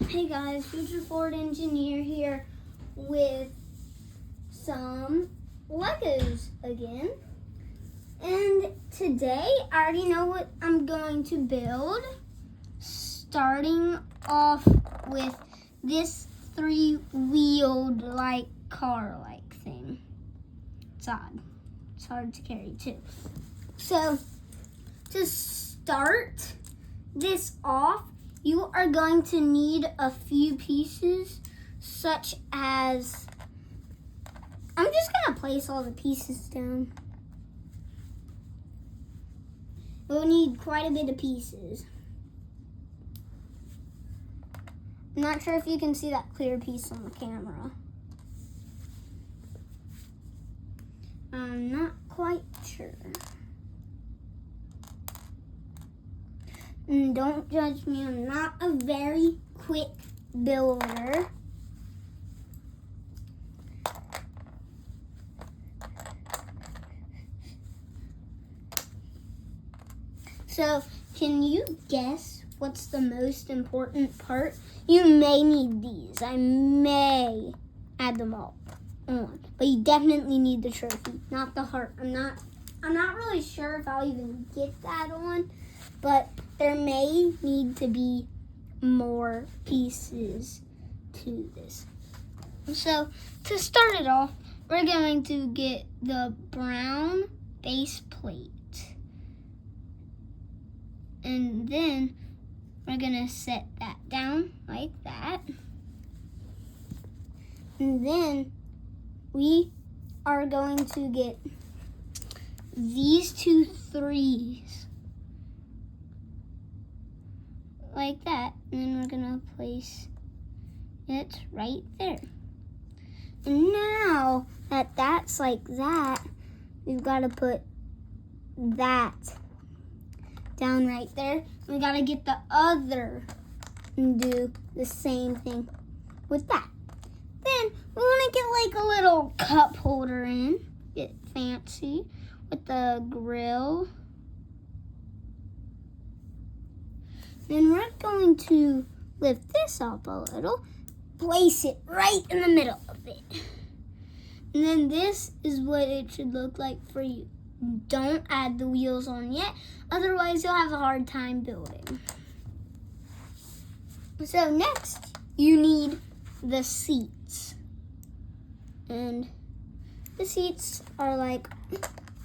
Hey guys, Future Ford Engineer here with some Legos again. And today I already know what I'm going to build. Starting off with this three-wheeled car-like thing. It's odd. It's hard to carry too. So to start this off, you are going to need a few pieces, such as, I'm just gonna place all the pieces down. We'll need quite a bit of pieces. I'm not sure if you can see that clear piece on the camera. I'm not quite sure. And don't judge me, I'm not a very quick builder. So, can you guess what's the most important part? You may need these. I may add them all on. But you definitely need the trophy, not the heart. I'm not really sure if I'll even get that on, but there may need to be more pieces to this. So to start it off, we're going to get the brown base plate. And then we're gonna set that down like that. And then we are going to get these two threes. Like that, and then we're gonna place it right there. And now that that's like that, we've got to put that down right there. We got to get the other and do the same thing with that. Then we want to get like a little cup holder in, get fancy with the grill. Then we're going to lift this up a little, place it right in the middle of it. And then this is what it should look like for you. Don't add the wheels on yet, otherwise you'll have a hard time building. So next, you need the seats. And the seats are like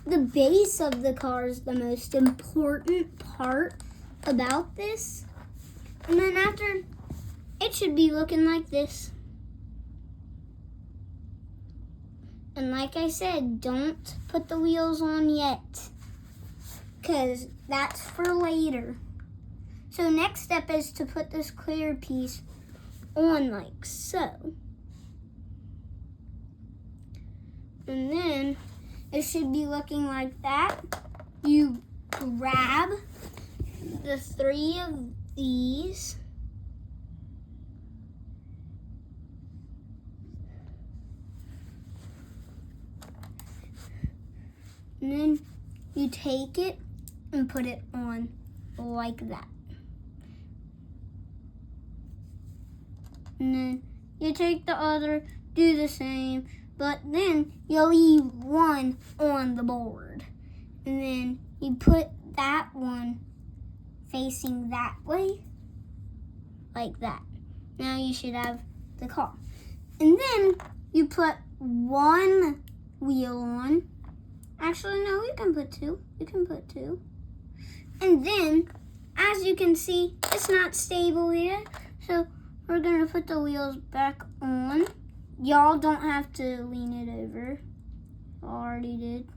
the base of the car is the most important part about this. And then after, it should be looking like this. And like I said, don't put the wheels on yet, because that's for later. So next step is to put this clear piece on like so. And then it should be looking like that. You grab the three of these. And then you take it and put it on like that. And then you take the other, do the same, but then you leave one on the board. And then you put that one facing that way, like that. Now you should have the car. And then you put one wheel on. Actually, no, you can put two. You can put two. And then, as you can see, it's not stable yet. So we're gonna put the wheels back on. Y'all don't have to lean it over. I already did.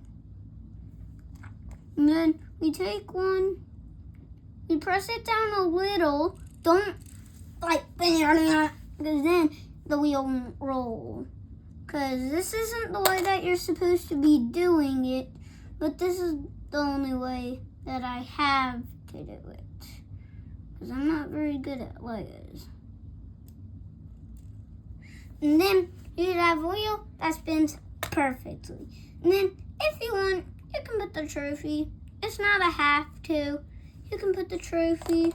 And then we take one. You press it down a little. Don't like, because then the wheel won't roll. Because this isn't the way that you're supposed to be doing it, but this is the only way that I have to do it. Because I'm not very good at Legos. And then you have a wheel that spins perfectly. And then if you want, you can put the trophy. It's not a have to. You can put the trophy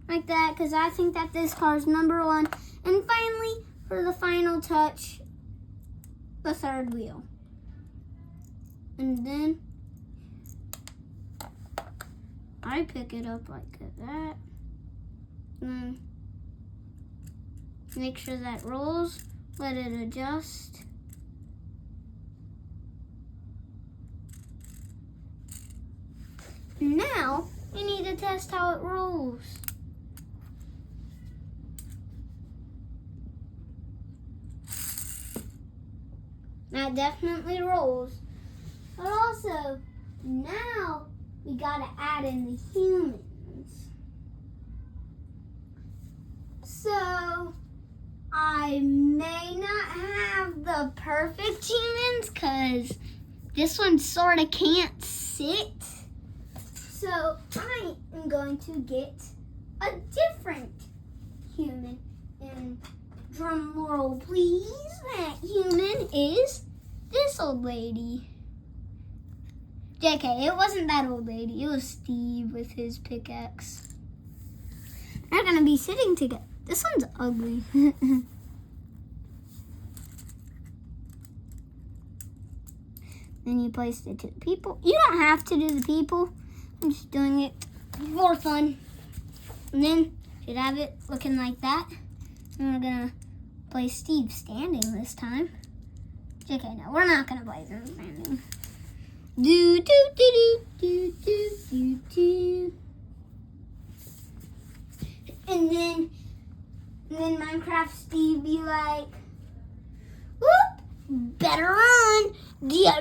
like that, because I think that this car is number 1. And finally, for the final touch, the third wheel. And then I pick it up like that. And make sure that rolls. Let it adjust. Now, we need to test how it rolls. That definitely rolls. But also, now we gotta add in the humans. So, I may not have the perfect humans because this one sort of can't sit. So I am going to get a different human. And drum roll, please. That human is this old lady. JK, it wasn't that old lady. It was Steve with his pickaxe. They're going to be sitting together. This one's ugly. Then you place the 2 people. You don't have to do the people. I'm just doing it for fun. And then should have it looking like that. And we're gonna play Steve standing this time. JK, no, we're not gonna play him standing. Do do do do do do do. And then Minecraft Steve be like, whoop, better run. Yeah.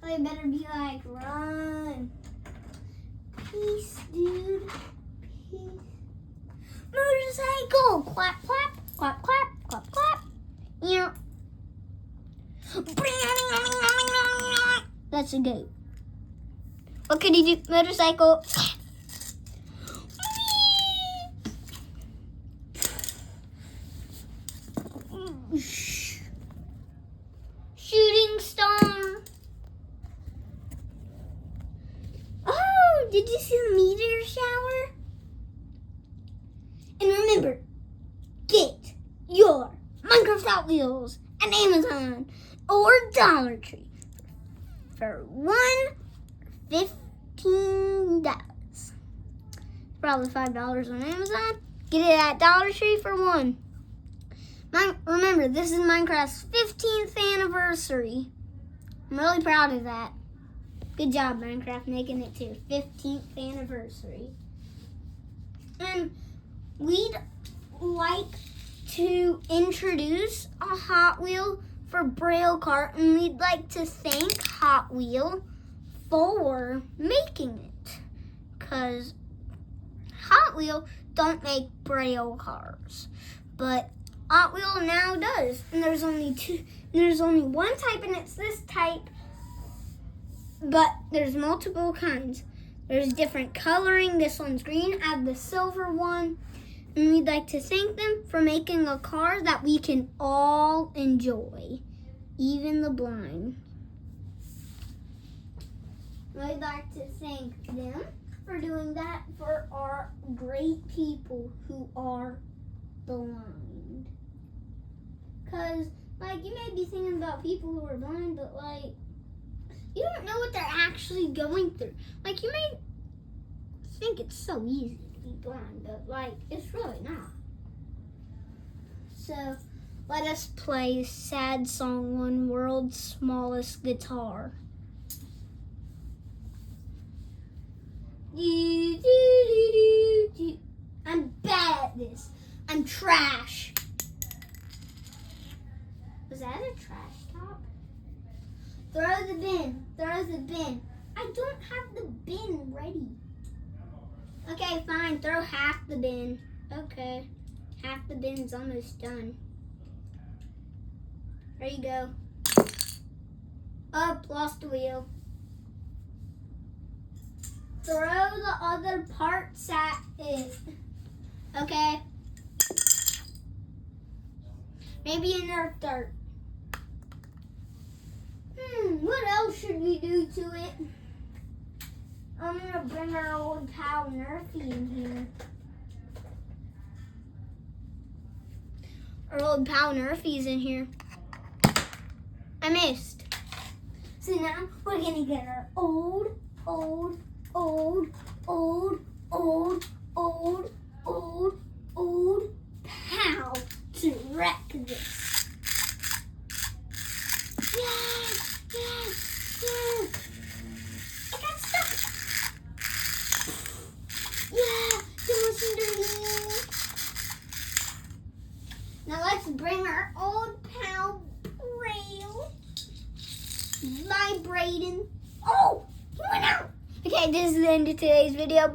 I better be like, run. Peace, dude. Peace. Motorcycle. Clap, clap, clap, clap, clap, clap. Yeah. That's a goat. What could he do? Motorcycle. Shooting star. Oh, did you see the meteor shower? And remember, get your Minecraft Hot Wheels at Amazon or Dollar Tree for $15. Probably $5 on Amazon. Get it at Dollar Tree for $1. Remember, this is Minecraft's 15th anniversary. I'm really proud of that. Good job, Minecraft, making it to your 15th anniversary. And we'd like to introduce a Hot Wheel for Braille Kart, and we'd like to thank Hot Wheel for making it, because Hot Wheel don't make Braille cars, but Hot Wheel now does. And there's only one type, and it's this type, but there's multiple kinds. There's different coloring. This one's green. I have the silver one. And we'd like to thank them for making a car that we can all enjoy, even the blind. I'd like to thank them for doing that for our great people who are blind. Because, like, you may be thinking about people who are blind, but, like, you don't know what they're actually going through. Like, you may think it's so easy to be blind, but, like, it's really not. So, let us play Sad Song on World's Smallest Guitar. I'm bad at this. I'm trash. Was that a trash top? Throw the bin. Throw the bin. I don't have the bin ready. Okay, fine. Throw half the bin. Okay. Half the bin's almost done. There you go. Up, lost the wheel. Throw the other parts at it. Okay. Maybe a Nerf dart. What else should we do to it? I'm gonna bring our old pal Nerfy in here. Our old pal Nerfy's in here. I missed. So now we're gonna get our old pal to wreck this. Yes. I got stuck. Yeah, someone's underneath. Now let's bring our old pal Braille. Vibrating. Oh, he went out. Okay, this is the end of today's video. Bye.